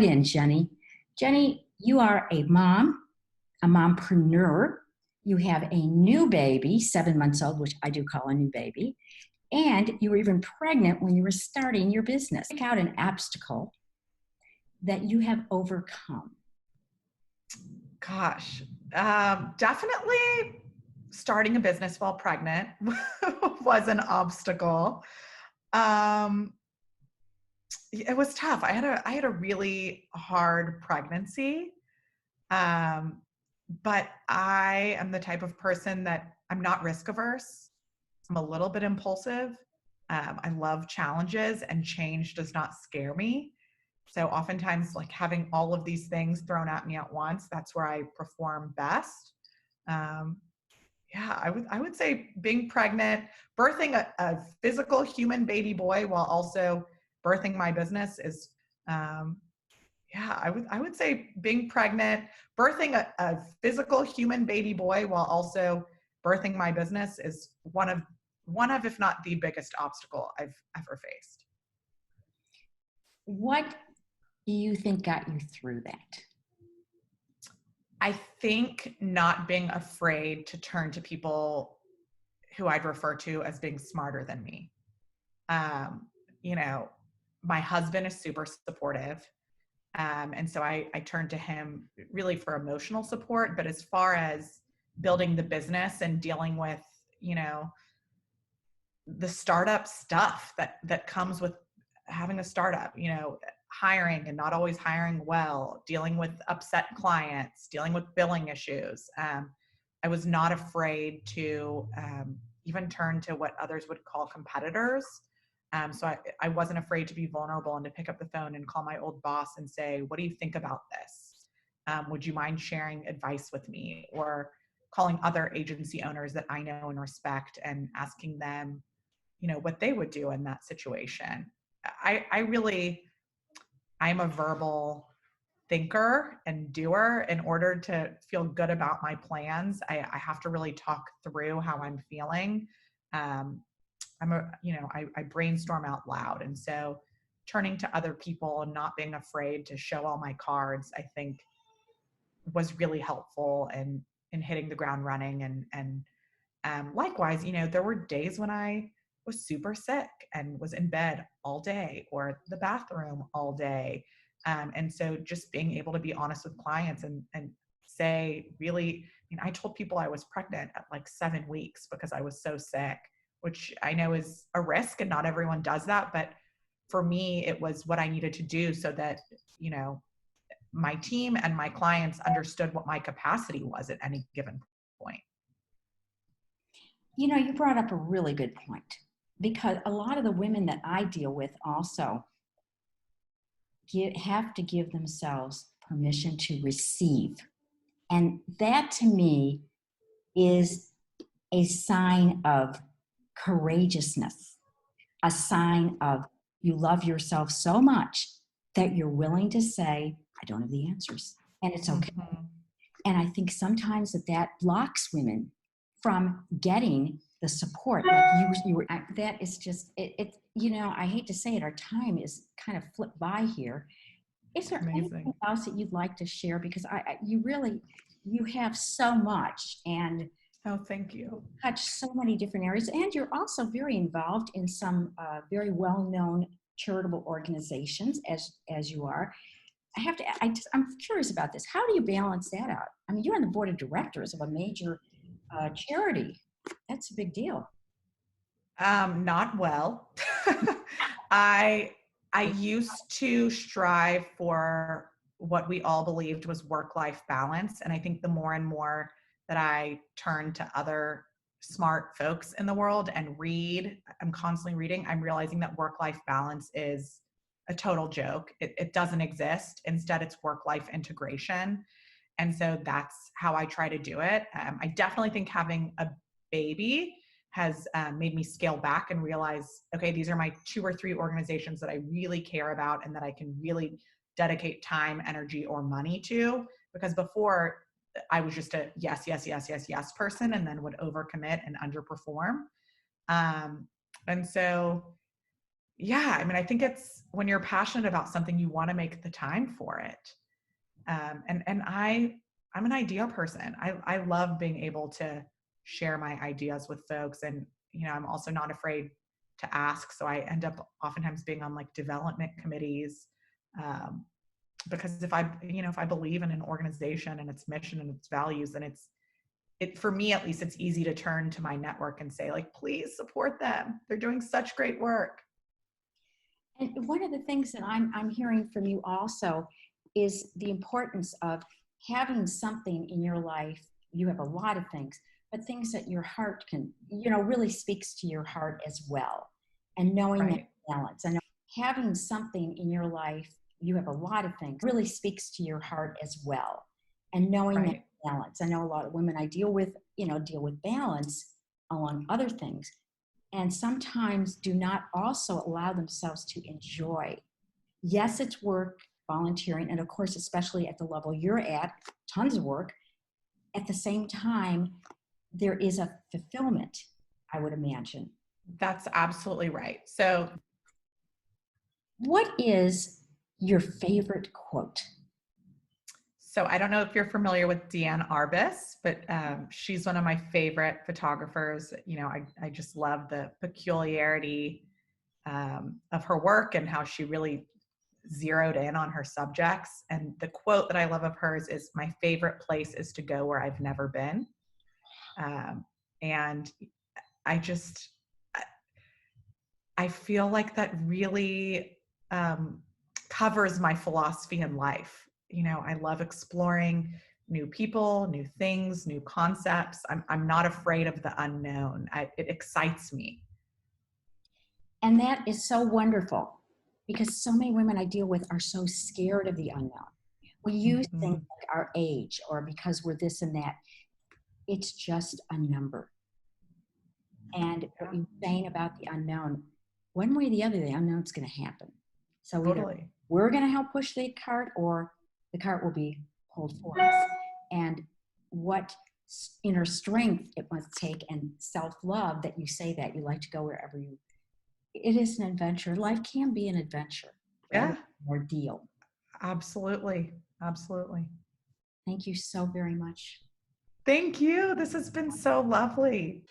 right in, Jenny. Jenny, you are a mom, a mompreneur. You have a new baby, 7 months old, which I do call a new baby. And you were even pregnant when you were starting your business. Pick out an obstacle that you have overcome. Gosh, definitely starting a business while pregnant was an obstacle. It was tough. I had a really hard pregnancy. But I am the type of person that I'm not risk averse. I'm a little bit impulsive. I love challenges, and change does not scare me. So oftentimes, like, having all of these things thrown at me at once, that's where I perform best. I would say being pregnant, birthing a physical human baby boy while also birthing my business is, I would say being pregnant, birthing a physical human baby boy while also birthing my business is one of, if not the biggest obstacle I've ever faced. What do you think got you through that? I think not being afraid to turn to people who I'd refer to as being smarter than me. My husband is super supportive. And so I turned to him really for emotional support. But as far as building the business and dealing with, the startup stuff that comes with having a startup, hiring and not always hiring well, dealing with upset clients, dealing with billing issues. I was not afraid to even turn to what others would call competitors. So I wasn't afraid to be vulnerable and to pick up the phone and call my old boss and say, what do you think about this? Would you mind sharing advice with me? Or calling other agency owners that I know and respect and asking them, what they would do in that situation. I'm a verbal thinker and doer. In order to feel good about my plans, I have to really talk through how I'm feeling. I brainstorm out loud. And so turning to other people and not being afraid to show all my cards, I think was really helpful in hitting the ground running. And likewise, there were days when I was super sick and was in bed all day or the bathroom all day. And so just being able to be honest with clients and say, really, I told people I was pregnant at like 7 weeks because I was so sick, which I know is a risk and not everyone does that. But for me, it was what I needed to do so that, my team and my clients understood what my capacity was at any given point. You brought up a really good point, because a lot of the women that I deal with also have to give themselves permission to receive. And that to me is a sign of courageousness, a sign of you love yourself so much that you're willing to say, I don't have the answers, and it's okay. Mm-hmm. And I think sometimes that blocks women from getting the support. Like you were, that is just, it, I hate to say it, our time is kind of flipped by here. Is there anything else that you'd like to share? Because you have so much, and oh, thank you. Touch so many different areas, and you're also very involved in some very well-known charitable organizations, as you are. I'm curious about this. How do you balance that out? I mean, you're on the board of directors of a major charity. That's a big deal. Not well. I used to strive for what we all believed was work-life balance. And I think the more and more that I turn to other smart folks in the world and read, I'm constantly reading, I'm realizing that work-life balance is a total joke. It doesn't exist. Instead, it's work-life integration. And so that's how I try to do it. I definitely think having a baby has made me scale back and realize, okay, these are my 2 or 3 organizations that I really care about and that I can really dedicate time, energy, or money to. Because before, I was just a yes person, and then would overcommit and underperform. And so, yeah, I mean, I think it's when you're passionate about something, you want to make the time for it. I'm an idea person. I love being able to share my ideas with folks. And, I'm also not afraid to ask. So I end up oftentimes being on like development committees. Because if I believe in an organization and its mission and its values, then for me, at least, it's easy to turn to my network and say like, please support them. They're doing such great work. And one of the things that I'm hearing from you also is the importance of having something in your life. You have a lot of things, but things that your heart can, really speaks to your heart as well. And knowing that Right. balance. I know having something in your life, you have a lot of things, really speaks to your heart as well. And knowing that Right. balance. I know a lot of women I deal with balance along other things, and sometimes do not also allow themselves to enjoy. Yes, it's work, volunteering, and of course, especially at the level you're at, tons of work. At the same time, there is a fulfillment, I would imagine. That's absolutely right. So What is your favorite quote? So I don't know if you're familiar with Deanne Arbus, but she's one of my favorite photographers. I just love the peculiarity of her work and how she really zeroed in on her subjects. And the quote that I love of hers is, "My favorite place is to go where I've never been." And I just, I feel like that really covers my philosophy in life. I love exploring new people, new things, new concepts. I'm not afraid of the unknown. It excites me. And that is so wonderful, because so many women I deal with are so scared of the unknown. We use things Mhm. like our age or because we're this and that. It's just a number. And what Yeah, you're saying about the unknown, one way or the other, the unknown's going to happen. So either totally. we're going to help push the cart, or the cart will be pulled for us. And what inner strength it must take, and self-love, that you say that you like to go wherever it is an adventure. Life can be an adventure rather Yeah, than an ordeal. absolutely. Absolutely. Thank you so very much. Thank you. This has been so lovely.